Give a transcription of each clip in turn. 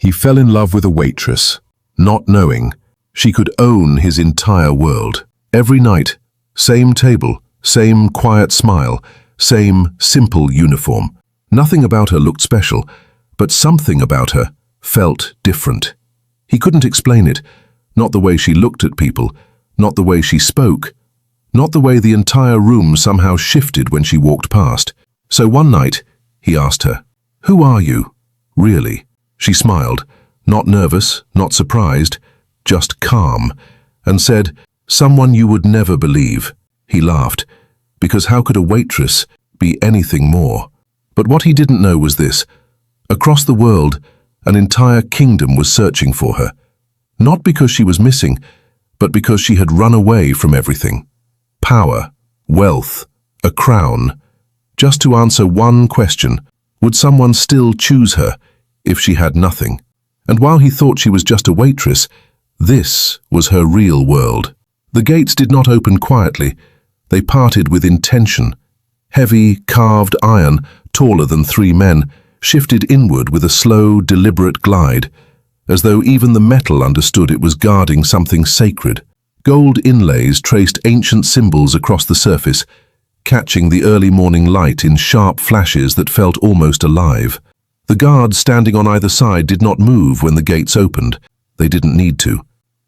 He fell in love with a waitress, not knowing she could own his entire world. Every night, same table, same quiet smile, same simple uniform. Nothing about her looked special, but something about her felt different. He couldn't explain it, not the way she looked at people, not the way she spoke, not the way the entire room somehow shifted when she walked past. So one night, he asked her, "Who are you, really?" She smiled, not nervous, not surprised, just calm, and said, "Someone you would never believe." He laughed, because how could a waitress be anything more? But what he didn't know was this: across the world, an entire kingdom was searching for her. Not because she was missing, but because she had run away from everything. Power, wealth, a crown, just to answer one question: would someone still choose her if she had nothing? And while he thought she was just a waitress, this was her real world. The gates did not open quietly. They parted with intention. Heavy, carved iron, taller than 3 men, shifted inward with a slow, deliberate glide, as though even the metal understood it was guarding something sacred. Gold inlays traced ancient symbols across the surface, catching the early morning light in sharp flashes that felt almost alive. The guards standing on either side did not move when the gates opened. They didn't need to.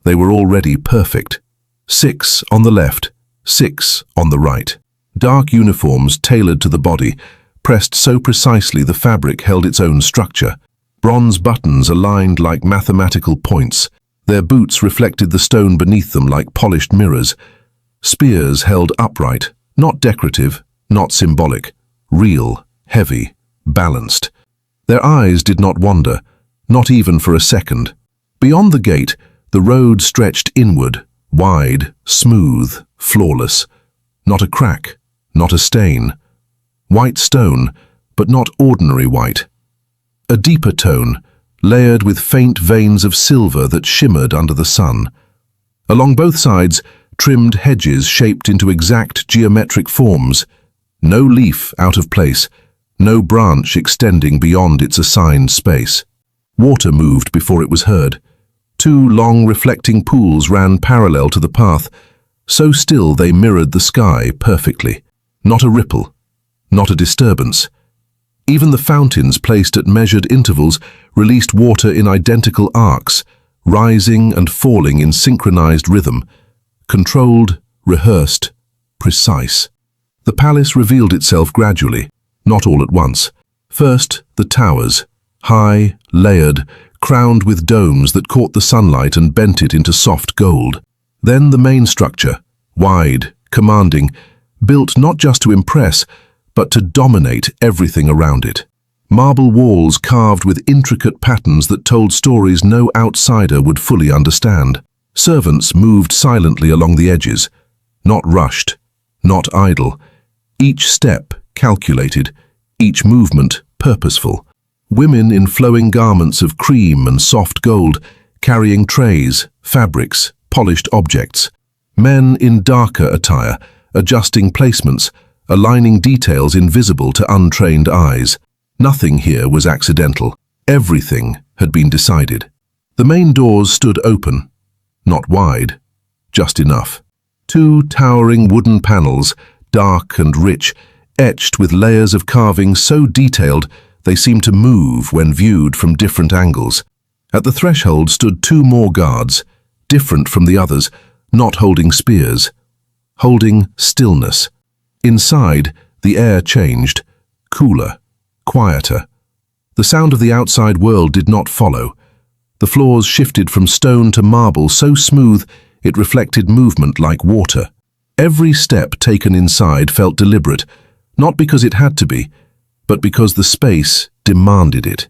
They were already perfect. 6 on the left, 6 on the right. Dark uniforms tailored to the body, pressed so precisely the fabric held its own structure. Bronze buttons aligned like mathematical points. Their boots reflected the stone beneath them like polished mirrors. Spears held upright, not decorative, not symbolic, real, heavy, balanced. Their eyes did not wander, not even for a second. Beyond the gate, the road stretched inward, wide, smooth, flawless. Not a crack, not a stain. White stone, but not ordinary white. A deeper tone, layered with faint veins of silver that shimmered under the sun. Along both sides, trimmed hedges shaped into exact geometric forms. No leaf out of place, no branch extending beyond its assigned space. Water moved before it was heard. 2 long reflecting pools ran parallel to the path, so still they mirrored the sky perfectly. Not a ripple, not a disturbance. Even the fountains placed at measured intervals released water in identical arcs, rising and falling in synchronized rhythm. Controlled, rehearsed, precise. The palace revealed itself gradually, not all at once. First, the towers, high, layered, crowned with domes that caught the sunlight and bent it into soft gold. Then the main structure, wide, commanding, built not just to impress, but to dominate everything around it. Marble walls carved with intricate patterns that told stories no outsider would fully understand. Servants moved silently along the edges, not rushed, not idle. Each step calculated, each movement purposeful. Women in flowing garments of cream and soft gold, carrying trays, fabrics, polished objects. Men in darker attire, adjusting placements, aligning details invisible to untrained eyes. Nothing here was accidental. Everything had been decided. The main doors stood open, not wide, just enough. 2 towering wooden panels, dark and rich, etched with layers of carving so detailed they seemed to move when viewed from different angles. At the threshold stood 2 more guards, different from the others, not holding spears, holding stillness. Inside, the air changed, cooler, quieter. The sound of the outside world did not follow. The floors shifted from stone to marble so smooth it reflected movement like water. Every step taken inside felt deliberate, not because it had to be, but because the space demanded it.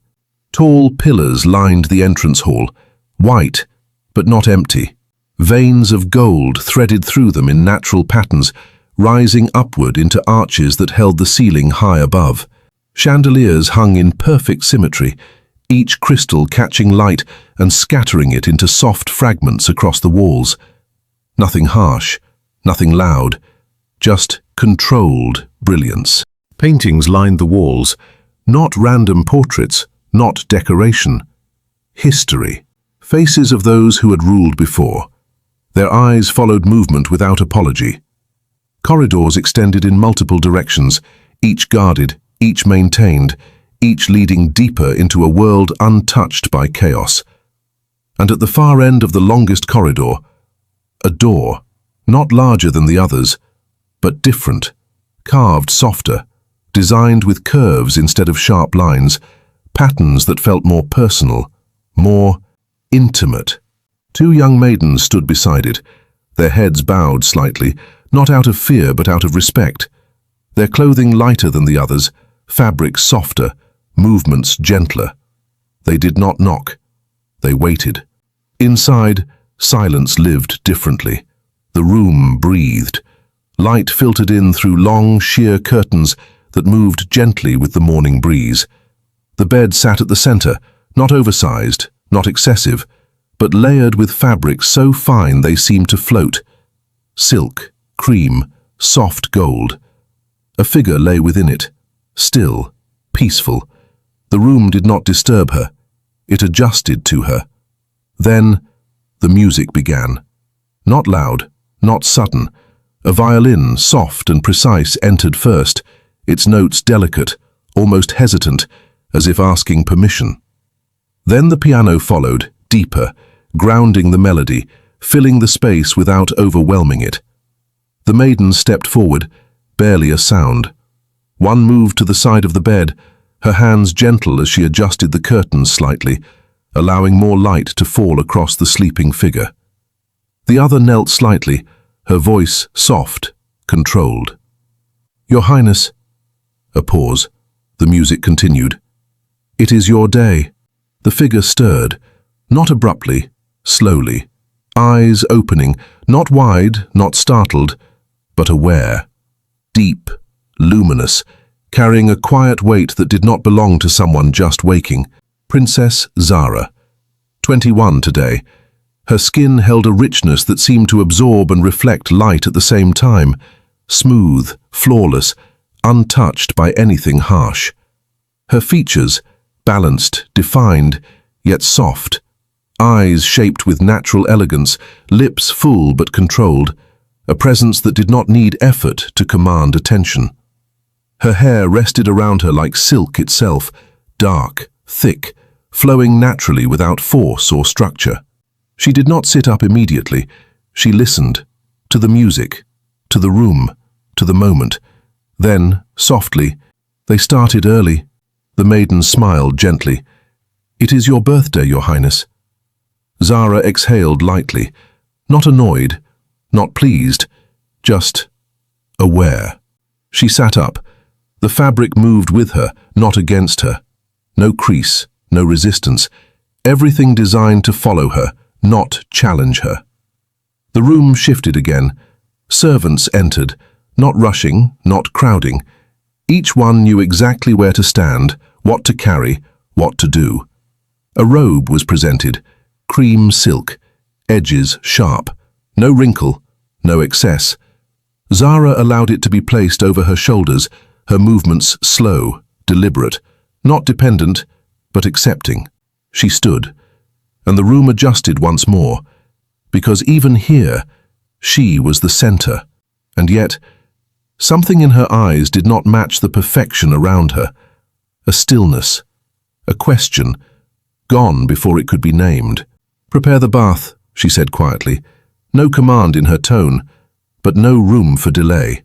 Tall pillars lined the entrance hall, white, but not empty. Veins of gold threaded through them in natural patterns, rising upward into arches that held the ceiling high above. Chandeliers hung in perfect symmetry, each crystal catching light and scattering it into soft fragments across the walls. Nothing harsh, nothing loud, just controlled brilliance. Paintings lined the walls, not random portraits, not decoration. history. Faces of those who had ruled before. Their eyes followed movement without apology. Corridors extended in multiple directions, each guarded, each maintained, each leading deeper into a world untouched by chaos. And at the far end of the longest corridor, a door, not larger than the others, but different, carved softer, designed with curves instead of sharp lines, patterns that felt more personal, more intimate. Two young maidens stood beside it, their heads bowed slightly, not out of fear but out of respect. Their clothing lighter than the others, fabrics softer, movements gentler. They did not knock. They waited. Inside, silence lived differently. The room breathed. Light filtered in through long, sheer curtains that moved gently with the morning breeze. The bed sat at the center, not oversized, not excessive, but layered with fabrics so fine they seemed to float. Silk, cream, soft gold. A figure lay within it, still, peaceful. The room did not disturb her. It adjusted to her. Then, the music began. Not loud, not sudden. A violin, soft and precise, entered first, its notes delicate, almost hesitant, as if asking permission. Then the piano followed, deeper, grounding the melody, filling the space without overwhelming it. The maiden stepped forward, barely a sound. One moved to the side of the bed, her hands gentle as she adjusted the curtains slightly, allowing more light to fall across the sleeping figure. The other knelt slightly, her voice soft, controlled. "Your Highness." A pause. The music continued. "It is your day." The figure stirred, not abruptly, slowly, eyes opening, not wide, not startled, but aware. Deep, luminous, carrying a quiet weight that did not belong to someone just waking. Princess Zara. 21 today. Her skin held a richness that seemed to absorb and reflect light at the same time. Smooth, flawless, untouched by anything harsh. Her features, balanced, defined, yet soft. Eyes shaped with natural elegance, lips full but controlled. A presence that did not need effort to command attention. Her hair rested around her like silk itself, dark, thick, flowing naturally without force or structure. She did not sit up immediately. She listened, to the music, to the room, to the moment. Then, softly, they started early. The maiden smiled gently. "It is your birthday, Your Highness." Zara exhaled lightly, not annoyed, not pleased, just aware. She sat up. The fabric moved with her, not against her. No crease, no resistance. Everything designed to follow her, not challenge her. The room shifted again. Servants entered, not rushing, not crowding. Each one knew exactly where to stand, what to carry, what to do. A robe was presented, cream silk, edges sharp, no wrinkle, no excess. Zara allowed it to be placed over her shoulders, her movements slow, deliberate, not dependent, but accepting. She stood, and the room adjusted once more, because even here, she was the center, and yet, something in her eyes did not match the perfection around her. A stillness, a question, gone before it could be named. "Prepare the bath," she said quietly, no command in her tone, but no room for delay.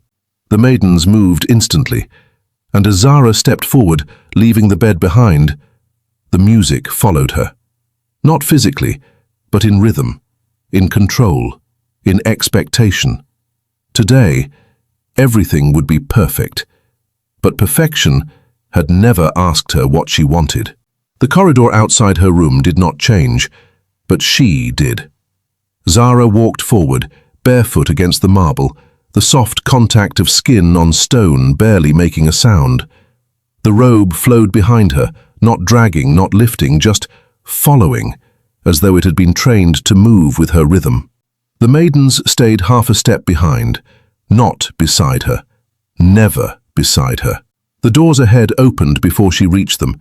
The maidens moved instantly, and as Zara stepped forward, leaving the bed behind, the music followed her. Not physically, but in rhythm, in control, in expectation. Today, everything would be perfect, but perfection had never asked her what she wanted. The corridor outside her room did not change, but she did. Zara walked forward, barefoot against the marble, the soft contact of skin on stone barely making a sound. The robe flowed behind her, not dragging, not lifting, just following, as though it had been trained to move with her rhythm. The maidens stayed half a step behind, not beside her, never beside her. The doors ahead opened before she reached them,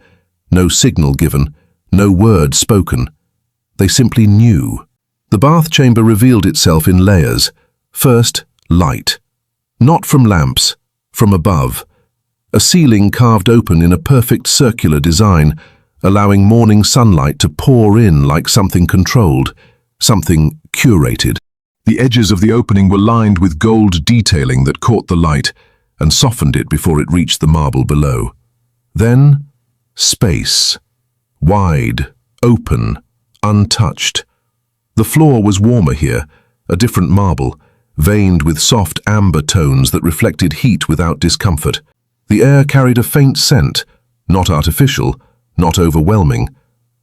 no signal given, No word spoken. They simply knew. The bath chamber revealed itself in layers. First, light. Not from lamps, from above. A ceiling carved open in a perfect circular design, allowing morning sunlight to pour in like something controlled, something curated. The edges of the opening were lined with gold detailing that caught the light and softened it before it reached the marble below. Then, space. Wide, open, untouched. The floor was warmer here, a different marble, veined with soft amber tones that reflected heat without discomfort. The air carried a faint scent, not artificial, not overwhelming.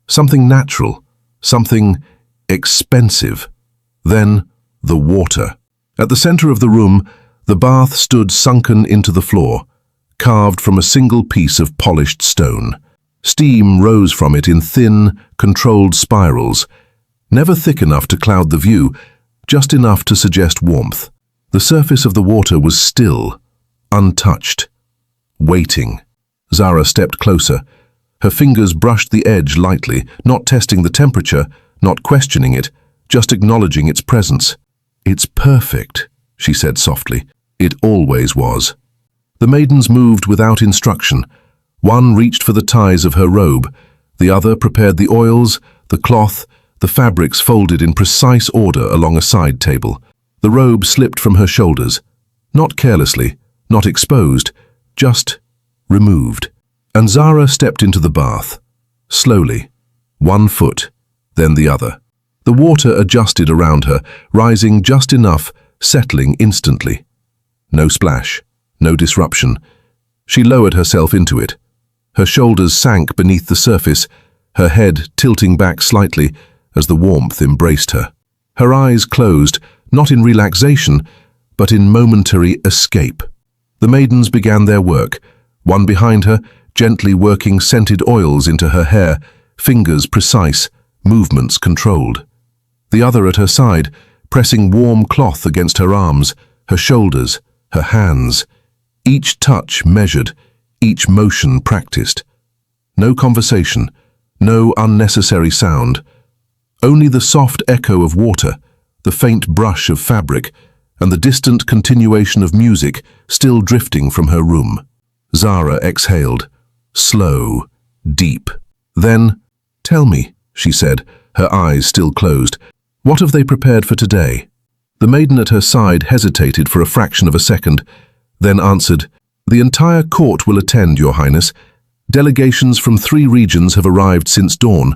Something natural, something expensive. Then, the water. At the center of the room, the bath stood sunken into the floor, carved from a single piece of polished stone. Steam rose from it in thin, controlled spirals, never thick enough to cloud the view, just enough to suggest warmth. The surface of the water was still, untouched, waiting. Zara stepped closer. Her fingers brushed the edge lightly, not testing the temperature, not questioning it, just acknowledging its presence. "It's perfect," she said softly. "It always was." The maidens moved without instruction. One reached for the ties of her robe. The other prepared the oils, the cloth, the fabrics folded in precise order along a side table. The robe slipped from her shoulders. Not carelessly, not exposed, just removed. And Zara stepped into the bath. Slowly. One foot, then the other. The water adjusted around her, rising just enough, settling instantly. No splash, no disruption. She lowered herself into it. Her shoulders sank beneath the surface, her head tilting back slightly as the warmth embraced her. Her eyes closed, not in relaxation, but in momentary escape. The maidens began their work, one behind her, gently working scented oils into her hair, fingers precise, movements controlled. The other at her side, pressing warm cloth against her arms, her shoulders, her hands. Each touch measured, each motion practiced. No conversation, no unnecessary sound. Only the soft echo of water, the faint brush of fabric, and the distant continuation of music still drifting from her room. Zara exhaled, slow, deep. Then, "Tell me," she said, her eyes still closed, "what have they prepared for today?" The maiden at her side hesitated for a fraction of a second, then answered, "The entire court will attend, Your Highness. Delegations from 3 regions have arrived since dawn.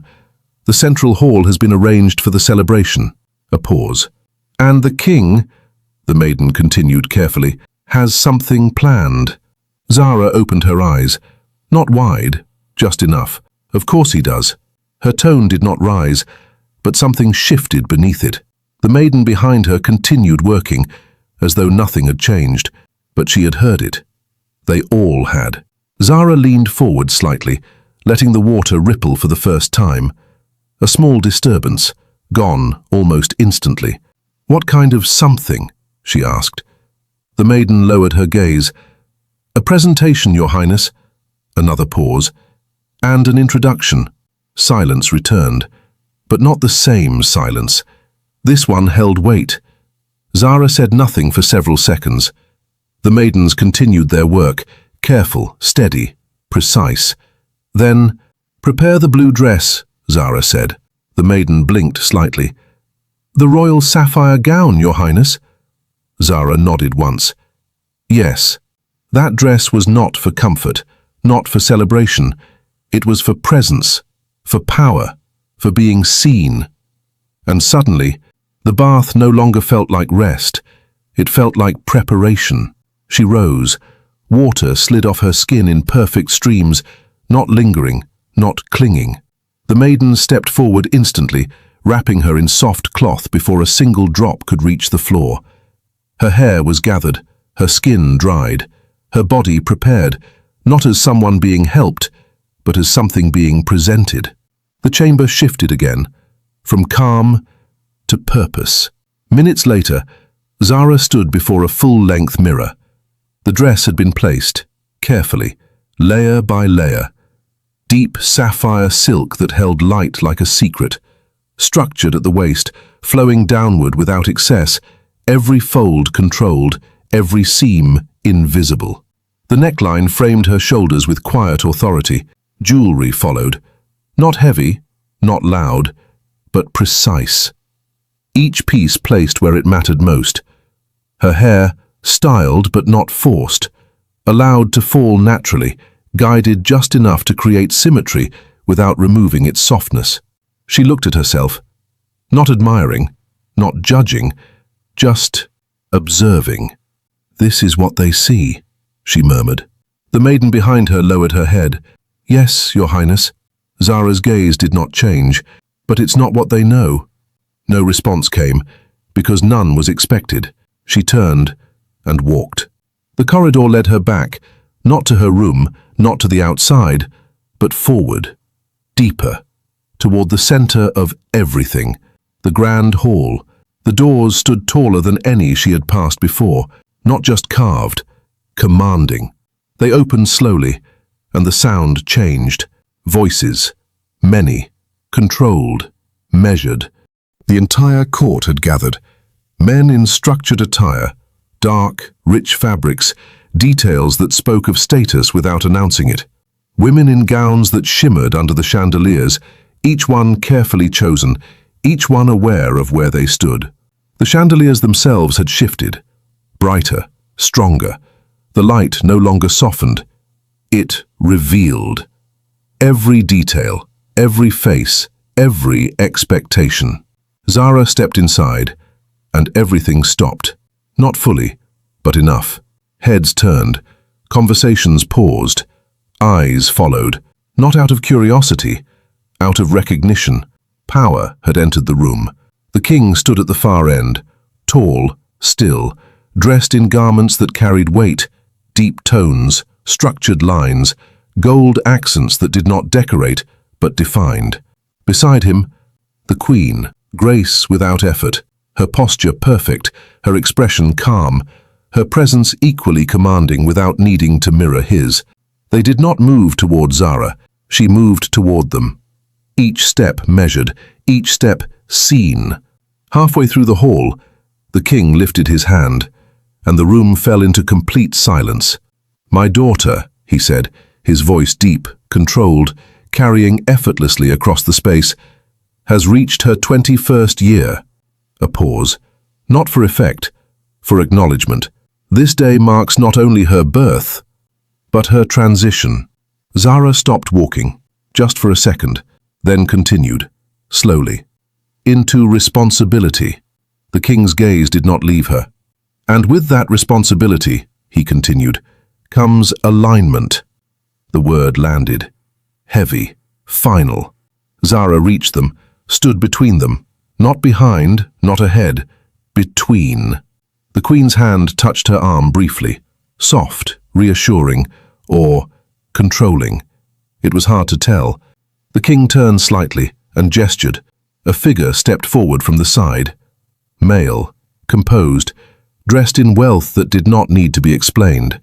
The central hall has been arranged for the celebration." A pause. "And the king," the maiden continued carefully, "has something planned." Zara opened her eyes. Not wide, just enough. Of course he does. Her tone did not rise, but something shifted beneath it. The maiden behind her continued working, as though nothing had changed, but she had heard it. They all had. Zara leaned forward slightly, letting the water ripple for the first time. A small disturbance, gone almost instantly. "What kind of something?" she asked. The maiden lowered her gaze. "A presentation, Your Highness." Another pause. "And an introduction." Silence returned, but not the same silence. This one held weight. Zara said nothing for several seconds. The maidens continued their work, careful, steady, precise. Then, "Prepare the blue dress," Zara said. The maiden blinked slightly. "The royal sapphire gown, Your Highness." Zara nodded once. Yes, that dress was not for comfort, not for celebration. It was for presence, for power, for being seen. And suddenly, the bath no longer felt like rest. It felt like preparation. She rose. Water slid off her skin in perfect streams, not lingering, not clinging. The maiden stepped forward instantly, wrapping her in soft cloth before a single drop could reach the floor. Her hair was gathered, her skin dried, her body prepared, not as someone being helped, but as something being presented. The chamber shifted again, from calm to purpose. Minutes later, Zara stood before a full-length mirror. The dress had been placed, carefully, layer by layer. deep sapphire silk that held light like a secret, structured at the waist, flowing downward without excess, every fold controlled, every seam invisible. The neckline framed her shoulders with quiet authority. Jewelry followed, not heavy, not loud, but precise. Each piece placed where it mattered most. Her hair, styled but not forced, allowed to fall naturally, guided just enough to create symmetry without removing its softness. She looked at herself, not admiring, not judging, just observing. "This is what they see," she murmured. The maiden behind her lowered her head. "Yes, Your Highness." Zara's gaze did not change, but it's not what they know. No response came, because none was expected. She turned and walked. The corridor led her back, not to her room, not to the outside, but forward, deeper, toward the center of everything, the grand hall. The doors stood taller than any she had passed before, not just carved, commanding. They opened slowly, and the sound changed. Voices, many, controlled, measured. The entire court had gathered. Men in structured attire, dark, rich fabrics, details that spoke of status without announcing it. Women in gowns that shimmered under the chandeliers, each one carefully chosen, each one aware of where they stood. The chandeliers themselves had shifted, brighter, stronger. The light no longer softened. It revealed. Every detail, every face, every expectation. Zara stepped inside, and everything stopped. Not fully, but enough. Heads turned, conversations paused, eyes followed, not out of curiosity, out of recognition. Power had entered the room. The king stood at the far end, tall, still, dressed in garments that carried weight, deep tones, structured lines, gold accents that did not decorate, but defined. Beside him, the queen, grace without effort, her posture perfect, her expression calm, her presence equally commanding without needing to mirror his. They did not move toward Zara, she moved toward them. Each step measured, each step seen. Halfway through the hall, the king lifted his hand, and the room fell into complete silence. "My daughter," he said, his voice deep, controlled, carrying effortlessly across the space, "has reached her 21st year." A pause. Not for effect, for acknowledgement. This day marks not only her birth, but her transition. Zara stopped walking, just for a second, then continued, slowly, into responsibility. The king's gaze did not leave her. "And with that responsibility," he continued, "comes alignment." The word landed. Heavy, final. Zara reached them, stood between them, not behind, not ahead, between. The queen's hand touched her arm briefly, soft, reassuring, or controlling. It was hard to tell. The king turned slightly and gestured. A figure stepped forward from the side. Male, composed, dressed in wealth that did not need to be explained.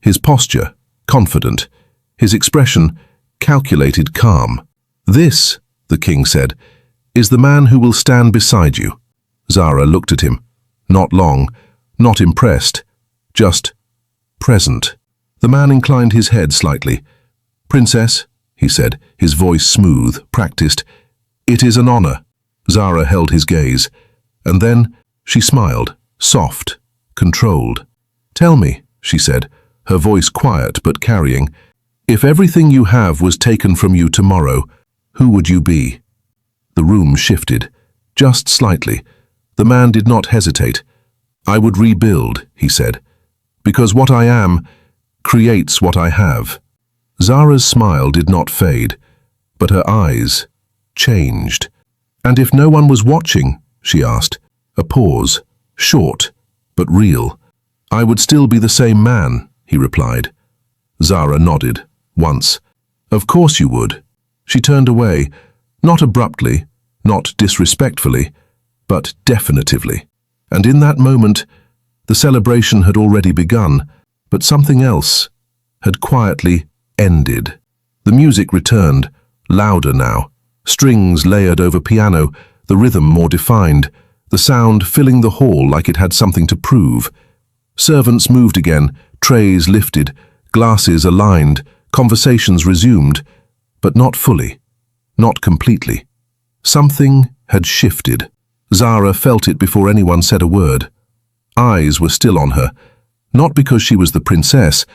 His posture, confident. His expression, calculated calm. "This," the king said, "is the man who will stand beside you." Zara looked at him. Not long, not impressed, just present. The man inclined his head slightly. "Princess," he said, his voice smooth, practiced, "it is an honor." Zara held his gaze, and then she smiled, soft, controlled. "Tell me," she said, her voice quiet but carrying, "if everything you have was taken from you tomorrow, who would you be?" The room shifted, just slightly. The man did not hesitate. "I would rebuild," he said, "because what I am creates what I have." Zara's smile did not fade, but her eyes changed. "And if no one was watching?" she asked. A pause, short, but real. "I would still be the same man," he replied. Zara nodded, once. "Of course you would." She turned away, not abruptly, not disrespectfully, but definitively. And in that moment, the celebration had already begun, but something else had quietly ended. The music returned, louder now. Strings layered over piano, the rhythm more defined, the sound filling the hall like it had something to prove. Servants moved again, trays lifted, glasses aligned, conversations resumed, but not fully, not completely. Something had shifted. Zara felt it before anyone said a word. Eyes were still on her, not because she was the princess,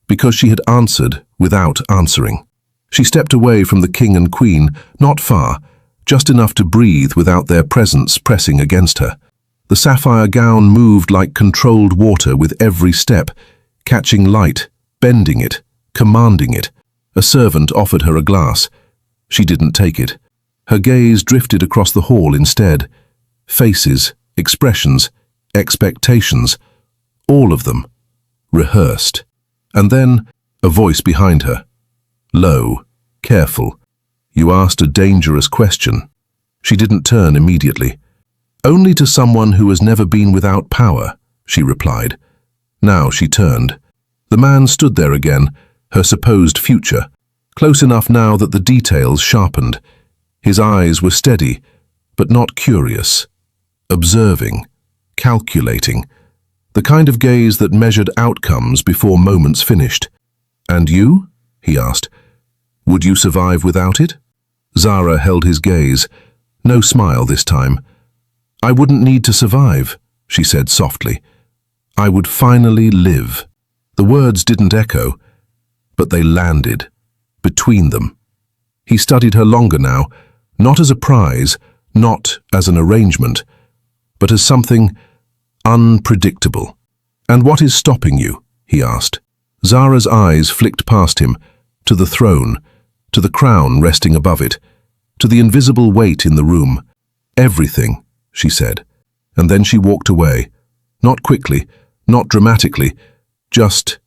because she had answered without answering. She stepped away from the king and queen, not far, just enough to breathe without their presence pressing against her. The sapphire gown moved like controlled water with every step, catching light, bending it, commanding it. A servant offered her a glass. She didn't take it. Her gaze drifted across the hall instead. Faces, expressions, expectations, all of them, rehearsed. And then, a voice behind her. Low, careful. You asked a dangerous question. She didn't turn immediately. Only to someone who has never been without power, she replied. Now she turned. The man stood there again, her supposed future, close enough now that the details sharpened. His eyes were steady, but not curious. Observing, calculating, the kind of gaze that measured outcomes before moments finished. And you? He asked. Would you survive without it? Zara held his gaze. No smile this time. I wouldn't need to survive, she said softly. I would finally live. The words didn't echo, but they landed, between them. He studied her longer now, not as a prize, not as an arrangement, but as something unpredictable. And what is stopping you? He asked. Zara's eyes flicked past him, to the throne, to the crown resting above it, to the invisible weight in the room. Everything, she said, and then she walked away. Not quickly, not dramatically, just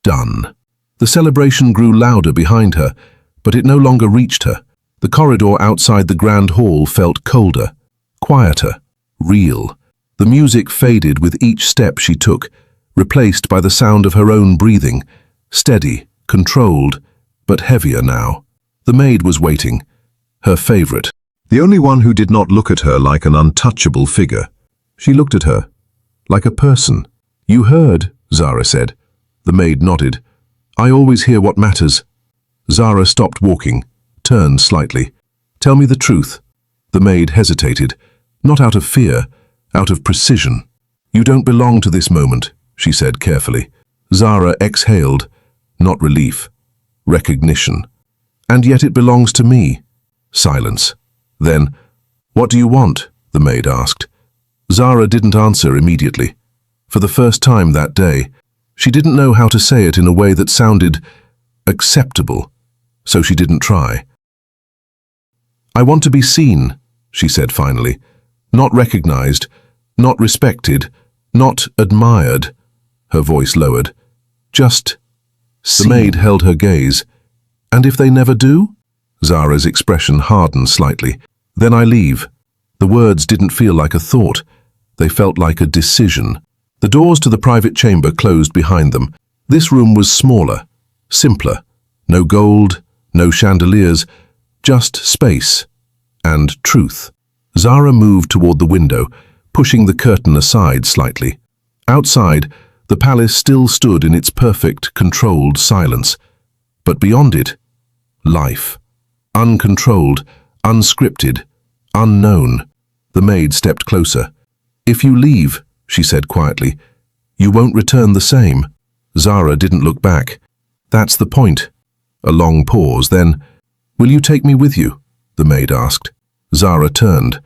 done. The celebration grew louder behind her, but it no longer reached her. The corridor outside the grand hall felt colder, quieter, real. The music faded with each step she took, replaced by the sound of her own breathing, steady, controlled, but heavier now. The maid was waiting, her favorite, the only one who did not look at her like an untouchable figure. She looked at her, like a person. You heard, Zara said. The maid nodded. I always hear what matters. Zara stopped walking, turned slightly. Tell me the truth. The maid hesitated, not out of fear, out of precision. You don't belong to this moment, she said carefully. Zara exhaled, not relief, recognition. And yet it belongs to me. Silence. Then, what do you want? The maid asked. Zara didn't answer immediately. For the first time that day, she didn't know how to say it in a way that sounded acceptable, so she didn't try. I want to be seen, she said finally. Not recognized, not respected, not admired. Her voice lowered. Just seen. The maid held her gaze. And if they never do? Zara's expression hardened slightly. Then I leave. The words didn't feel like a thought. They felt like a decision. The doors to the private chamber closed behind them. This room was smaller, simpler. No gold, no chandeliers, just space and truth. Zara moved toward the window, pushing the curtain aside slightly. Outside, the palace still stood in its perfect, controlled silence. But beyond it, life. Uncontrolled, unscripted, unknown. The maid stepped closer. If you leave, she said quietly, you won't return the same. Zara didn't look back. That's the point. A long pause, then, will you take me with you? The maid asked. Zara turned.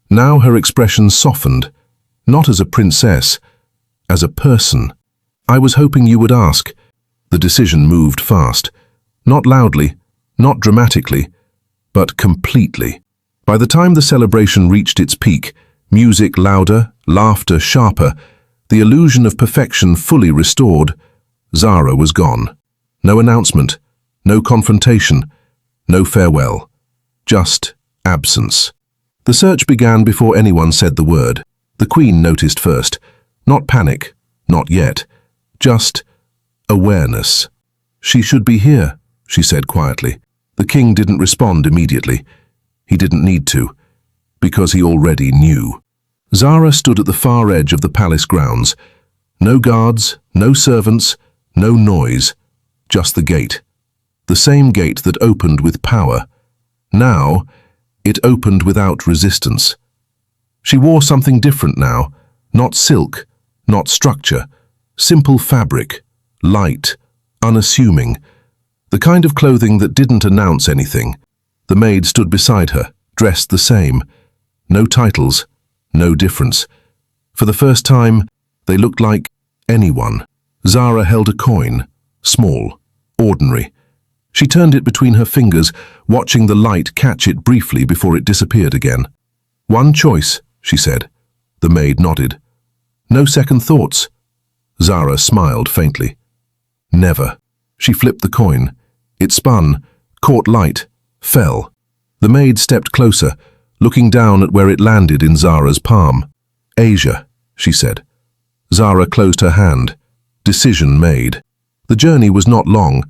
Now her expression softened, not as a princess, as a person. I was hoping you would ask. The decision moved fast. Not loudly, not dramatically, but completely. By the time the celebration reached its peak, music louder, laughter sharper, the illusion of perfection fully restored, Zara was gone. No announcement, no confrontation, no farewell. Just absence. The search began before anyone said the word. The Queen noticed first. Not panic, not yet. Just awareness. She should be here, she said quietly. The king didn't respond immediately. He didn't need to, because he already knew. Zara stood at the far edge of the palace grounds. No guards, no servants, no noise, just the gate. The same gate that opened with power. Now, it opened without resistance. She wore something different now, not silk, not structure, simple fabric, light, unassuming, the kind of clothing that didn't announce anything. The maid stood beside her, dressed the same. No titles, no difference. For the first time, they looked like anyone. Zara held a coin, small, ordinary. She turned it between her fingers, watching the light catch it briefly before it disappeared again. "One choice," she said. The maid nodded. "No second thoughts?" Zara smiled faintly. "Never." She flipped the coin. It spun, caught light, fell. The maid stepped closer, looking down at where it landed in Zara's palm. "Asia," she said. Zara closed her hand. Decision made. The journey was not long,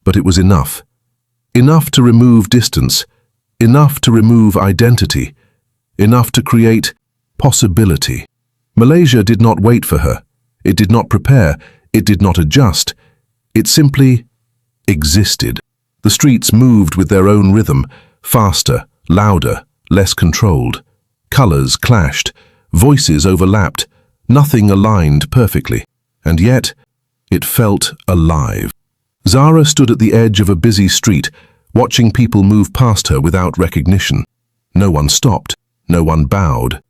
but it was enough. Enough to remove distance, enough to remove identity, enough to create possibility. Malaysia did not wait for her. It did not prepare. It did not adjust. It simply existed. The streets moved with their own rhythm, faster, louder, less controlled. Colors clashed, voices overlapped, nothing aligned perfectly. And yet, it felt alive. Zara stood at the edge of a busy street, watching people move past her without recognition. No one stopped, no one bowed,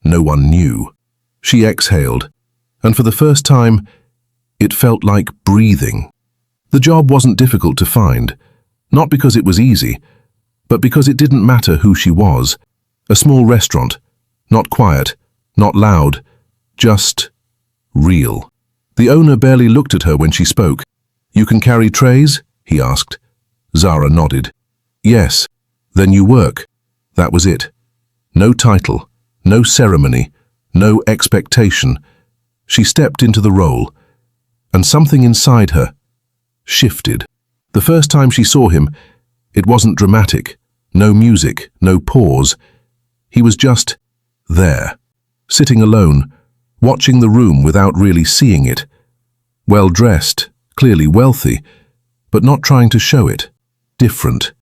no one knew. She exhaled, and for the first time, it felt like breathing. The job wasn't difficult to find, not because it was easy, but because it didn't matter who she was. A small restaurant, not quiet, not loud, just real. The owner barely looked at her when she spoke. "You can carry trays?" he asked. Zara nodded. "Yes." "Then you work." That was it. No title, no ceremony, no expectation. She stepped into the role, and something inside her shifted. The first time she saw him, it wasn't dramatic, no music, no pause. He was just there, sitting alone, watching the room without really seeing it. Well-dressed, clearly wealthy, but not trying to show it. Different.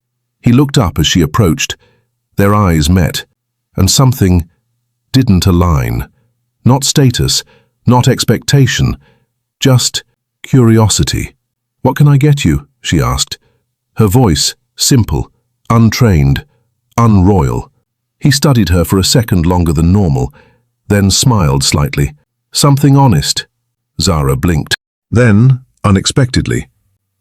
He looked up as she approached. Their eyes met, and something didn't align. Not status, not expectation, just curiosity. "What can I get you?" she asked. Her voice, simple, untrained, unroyal. He studied her for a second longer than normal, then smiled slightly. "Something honest." Zara blinked. Then, unexpectedly,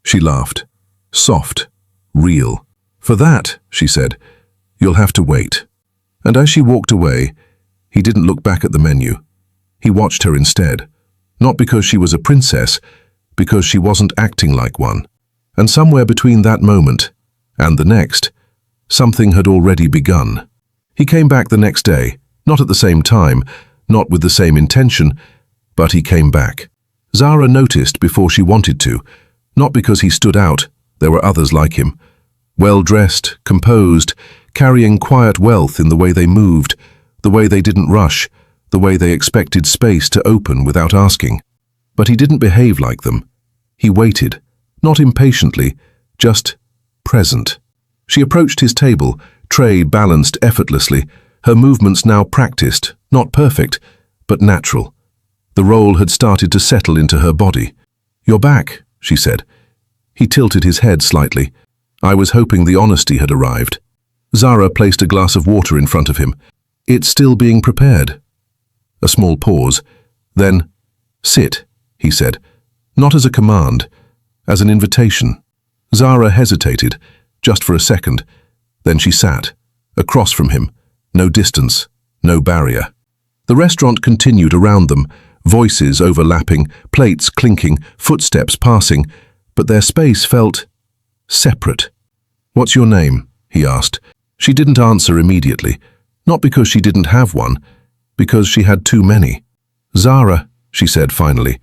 she laughed. Soft, real. "For that," she said, "you'll have to wait." And as she walked away, he didn't look back at the menu. He watched her instead, not because she was a princess, because she wasn't acting like one. And somewhere between that moment and the next, something had already begun. He came back the next day, not at the same time, not with the same intention, but he came back. Zara noticed before she wanted to, not because he stood out, there were others like him. Well-dressed, composed, carrying quiet wealth in the way they moved, the way they didn't rush, the way they expected space to open without asking. But he didn't behave like them. He waited, not impatiently, just present. She approached his table, tray balanced effortlessly, her movements now practiced, not perfect, but natural. The role had started to settle into her body. "You're back," she said. He tilted his head slightly. "I was hoping the honesty had arrived." Zara placed a glass of water in front of him. "It's still being prepared." A small pause. Then, "Sit," he said, not as a command, as an invitation. Zara hesitated, just for a second. Then she sat, across from him, no distance, no barrier. The restaurant continued around them, voices overlapping, plates clinking, footsteps passing, but their space felt separate. "What's your name?" he asked. She didn't answer immediately, not because she didn't have one, because she had too many. "Zara," she said finally.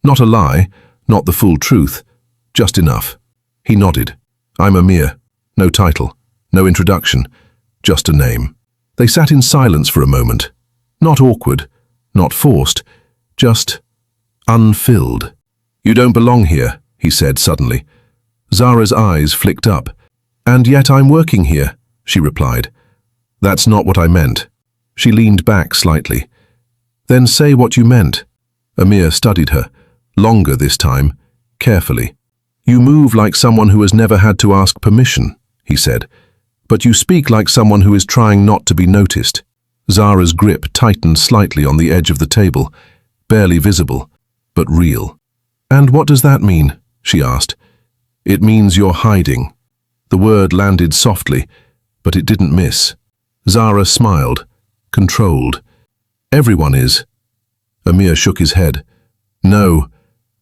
Not a lie, not the full truth, just enough. He nodded. I'm Amir. No title, no introduction, just a name. They sat in silence for a moment. Not awkward, not forced, just unfilled. You don't belong here, he said suddenly. Zara's eyes flicked up. And yet I'm working here, she replied. That's not what I meant. She leaned back slightly. Then say what you meant. Amir studied her, longer this time, carefully. You move like someone who has never had to ask permission, he said. But you speak like someone who is trying not to be noticed. Zara's grip tightened slightly on the edge of the table, barely visible, but real. And what does that mean? She asked. It means you're hiding. The word landed softly, but it didn't miss. Zara smiled, controlled. Everyone is. Amir shook his head. No,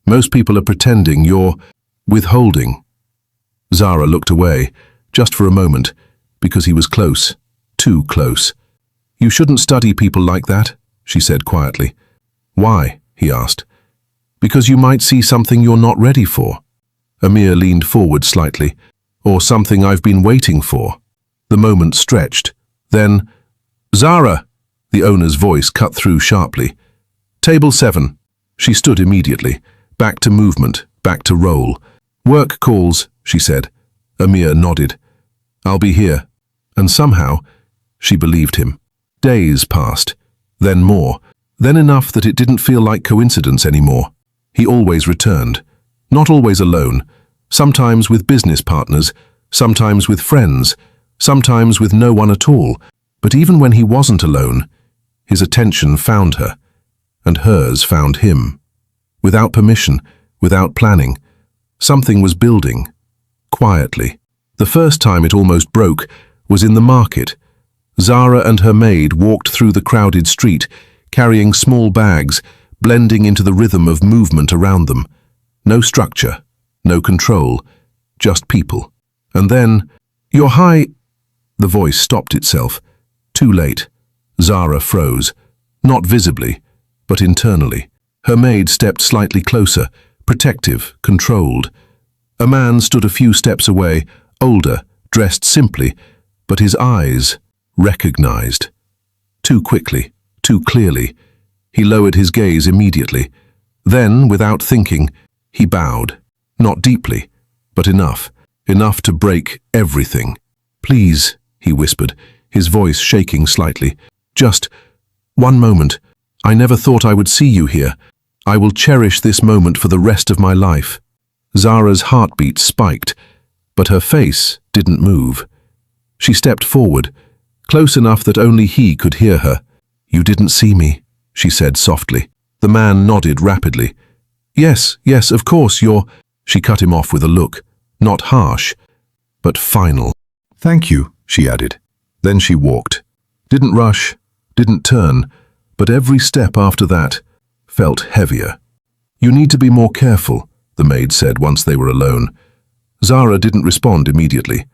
most people are pretending. You're withholding. Zara looked away, just for a moment, because he was close, too close. You shouldn't study people like that, she said quietly. Why? He asked. Because you might see something you're not ready for. Amir leaned forward slightly. Or something I've been waiting for. The moment stretched. Then, Zara! The owner's voice cut through sharply. Table 7. She stood immediately. Back to movement, back to role. Work calls, she said. Amir nodded. I'll be here. And somehow, she believed him. Days passed. Then more. Then enough that it didn't feel like coincidence anymore. He always returned. Not always alone. Sometimes with business partners, sometimes with friends, sometimes with no one at all. But even when he wasn't alone, his attention found her, and hers found him. Without permission, without planning, something was building, quietly. The first time it almost broke was in the market. Zara and her maid walked through the crowded street, carrying small bags, blending into the rhythm of movement around them. No structure. No control, just people. And then, you're high... The voice stopped itself. Too late. Zara froze. Not visibly, but internally. Her maid stepped slightly closer, protective, controlled. A man stood a few steps away, older, dressed simply, but his eyes recognized. Too quickly, too clearly. He lowered his gaze immediately. Then, without thinking, he bowed. Not deeply, but enough to break everything. Please, he whispered, his voice shaking slightly. Just one moment. I never thought I would see you here. I will cherish this moment for the rest of my life. Zara's heartbeat spiked, but her face didn't move. She stepped forward, close enough that only he could hear her. You didn't see me, she said softly. The man nodded rapidly. Yes, of course, you're... She cut him off with a look, not harsh, but final. Thank you, she added. Then she walked. Didn't rush, didn't turn, but every step after that felt heavier. You need to be more careful, the maid said once they were alone. Zara didn't respond immediately.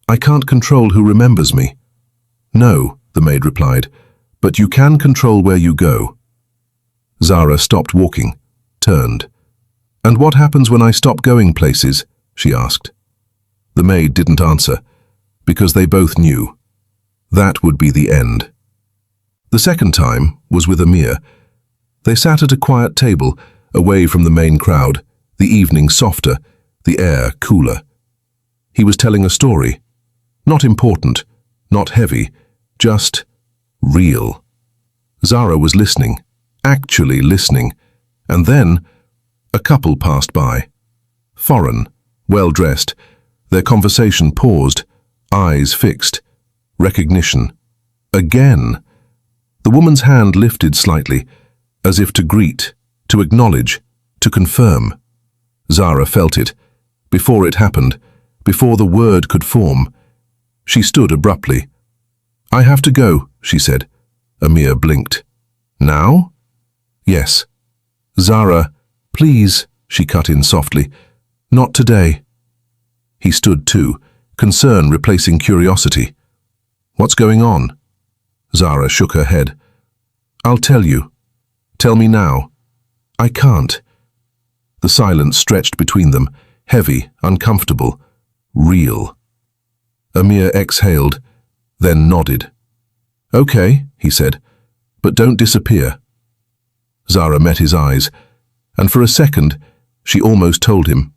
I can't control who remembers me. No, the maid replied, but you can control where you go. Zara stopped walking, turned. And what happens when I stop going places? She asked. The maid didn't answer, because they both knew. That would be the end. The second time was with Amir. They sat at a quiet table, away from the main crowd, the evening softer, the air cooler. He was telling a story. Not important, not heavy, just real. Zara was listening, actually listening, and then a couple passed by. Foreign, well-dressed. Their conversation paused, eyes fixed. Recognition. Again. The woman's hand lifted slightly, as if to greet, to acknowledge, to confirm. Zara felt it. Before it happened, before the word could form. She stood abruptly. I have to go, she said. Amir blinked. Now? Yes. Zara, please, she cut in softly. Not today. He stood too, concern replacing curiosity. What's going on? Zara shook her head. I'll tell you. Tell me now. I can't. The silence stretched between them, heavy, uncomfortable. Real. Amir exhaled, then nodded. "Okay," he said, "but don't disappear." Zara met his eyes, and for a second, she almost told him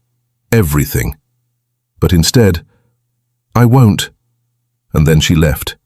everything. But instead, "I won't." And then she left,